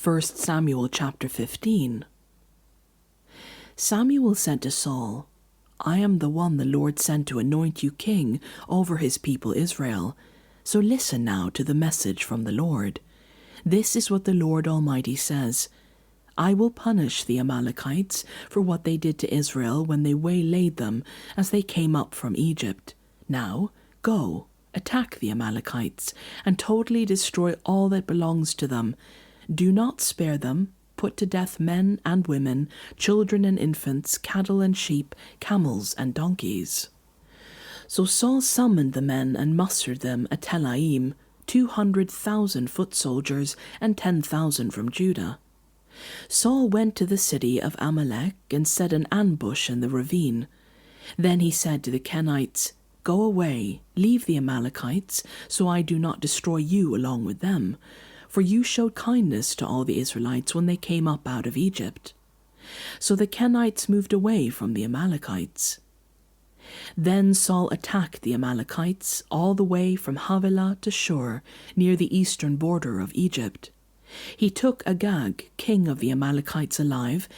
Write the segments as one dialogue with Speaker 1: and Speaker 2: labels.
Speaker 1: 1 Samuel chapter 15. Samuel said to Saul, I am the one the Lord sent to anoint you king over his people Israel. So listen now to the message from the Lord. This is what the Lord Almighty says. I will punish the Amalekites for what they did to Israel when they waylaid them as they came up from Egypt. Now, go, attack the Amalekites, and totally destroy all that belongs to them. Do not spare them. Put to death men and women, children and infants, cattle and sheep, camels and donkeys. So Saul summoned the men and mustered them at Telaim, 200,000 foot soldiers and 10,000 from Judah. Saul went to the city of Amalek and set an ambush in the ravine. Then he said to the Kenites, Go away, leave the Amalekites, so I do not destroy you along with them. For you showed kindness to all the Israelites when they came up out of Egypt. So the Kenites moved away from the Amalekites. Then Saul attacked the Amalekites all the way from Havilah to Shur, near the eastern border of Egypt. He took Agag, king of the Amalekites, alive,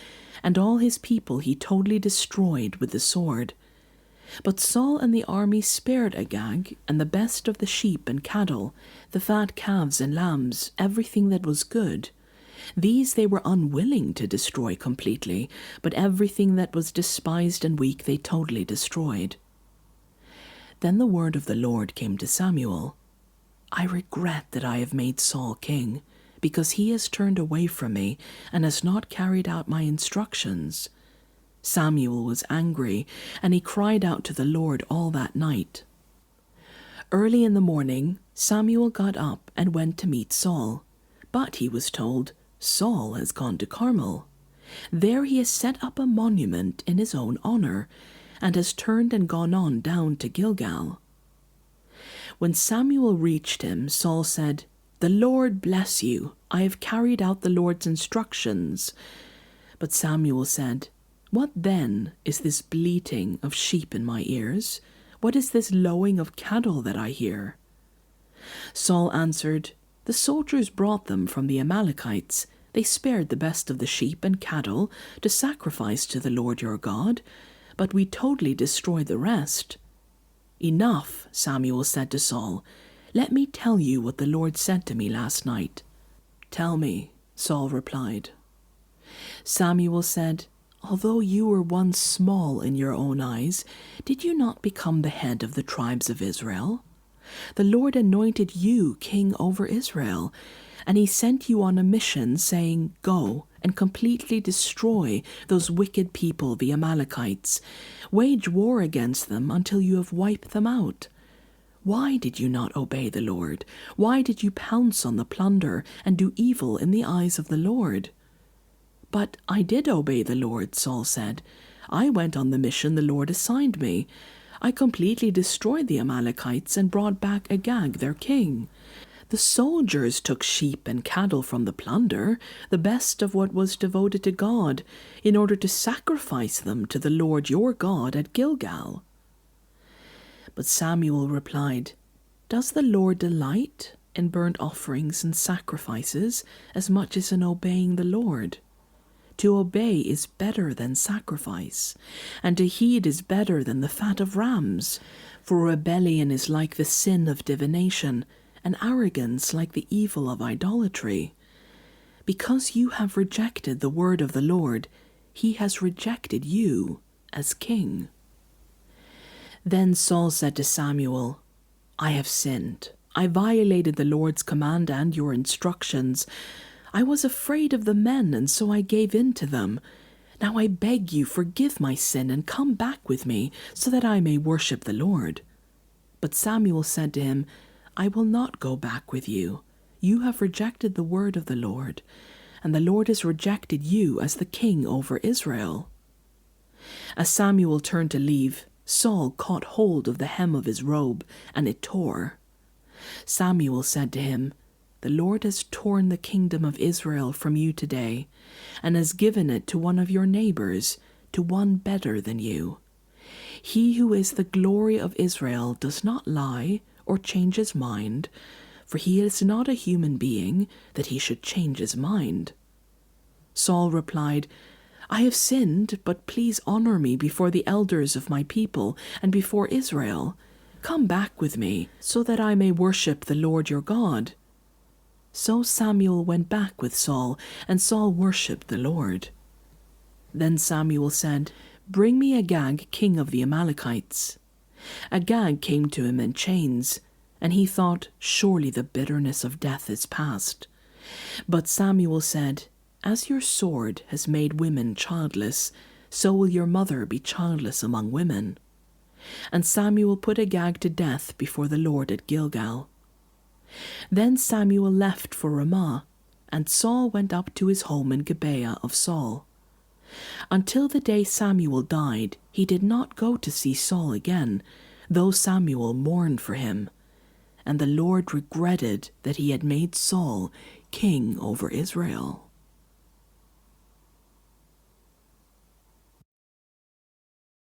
Speaker 1: and all his people he totally destroyed with the sword. But Saul and the army spared Agag, and the best of the sheep and cattle, the fat calves and lambs, everything that was good. These they were unwilling to destroy completely, but everything that was despised and weak they totally destroyed. Then the word of the Lord came to Samuel. I regret that I have made Saul king, because he has turned away from me and has not carried out my instructions. Samuel was angry, and he cried out to the Lord all that night. Early in the morning, Samuel got up and went to meet Saul. But he was told, Saul has gone to Carmel. There he has set up a monument in his own honor, and has turned and gone on down to Gilgal. When Samuel reached him, Saul said, The Lord bless you. I have carried out the Lord's instructions. But Samuel said, What then is this bleating of sheep in my ears? What is this lowing of cattle that I hear? Saul answered, The soldiers brought them from the Amalekites. They spared the best of the sheep and cattle to sacrifice to the Lord your God, but we totally destroyed the rest. Enough, Samuel said to Saul. Let me tell you what the Lord said to me last night. Tell me, Saul replied. Samuel said, Although you were once small in your own eyes, did you not become the head of the tribes of Israel? The Lord anointed you king over Israel, and he sent you on a mission, saying, Go and completely destroy those wicked people, the Amalekites. Wage war against them until you have wiped them out. Why did you not obey the Lord? Why did you pounce on the plunder and do evil in the eyes of the Lord? But I did obey the Lord, Saul said. I went on the mission the Lord assigned me. I completely destroyed the Amalekites and brought back Agag, their king. The soldiers took sheep and cattle from the plunder, the best of what was devoted to God, in order to sacrifice them to the Lord your God at Gilgal. But Samuel replied, Does the Lord delight in burnt offerings and sacrifices as much as in obeying the Lord? To obey is better than sacrifice, and to heed is better than the fat of rams. For rebellion is like the sin of divination, and arrogance like the evil of idolatry. Because you have rejected the word of the Lord, he has rejected you as king. Then Saul said to Samuel, I have sinned. I violated the Lord's command and your instructions. I was afraid of the men, and so I gave in to them. Now I beg you, forgive my sin and come back with me, so that I may worship the Lord. But Samuel said to him, I will not go back with you. You have rejected the word of the Lord, and the Lord has rejected you as the king over Israel. As Samuel turned to leave, Saul caught hold of the hem of his robe, and it tore. Samuel said to him, The Lord has torn the kingdom of Israel from you today, and has given it to one of your neighbors, to one better than you. He who is the glory of Israel does not lie or change his mind, for he is not a human being that he should change his mind." Saul replied, "I have sinned, but please honor me before the elders of my people and before Israel. Come back with me, so that I may worship the Lord your God." So Samuel went back with Saul, and Saul worshipped the Lord. Then Samuel said, "Bring me Agag, king of the Amalekites." Agag came to him in chains, and he thought, "Surely the bitterness of death is past." But Samuel said, "As your sword has made women childless, so will your mother be childless among women." And Samuel put Agag to death before the Lord at Gilgal. Then Samuel left for Ramah, and Saul went up to his home in Gibeah of Saul. Until the day Samuel died, he did not go to see Saul again, though Samuel mourned for him. And the Lord regretted that he had made Saul king over Israel.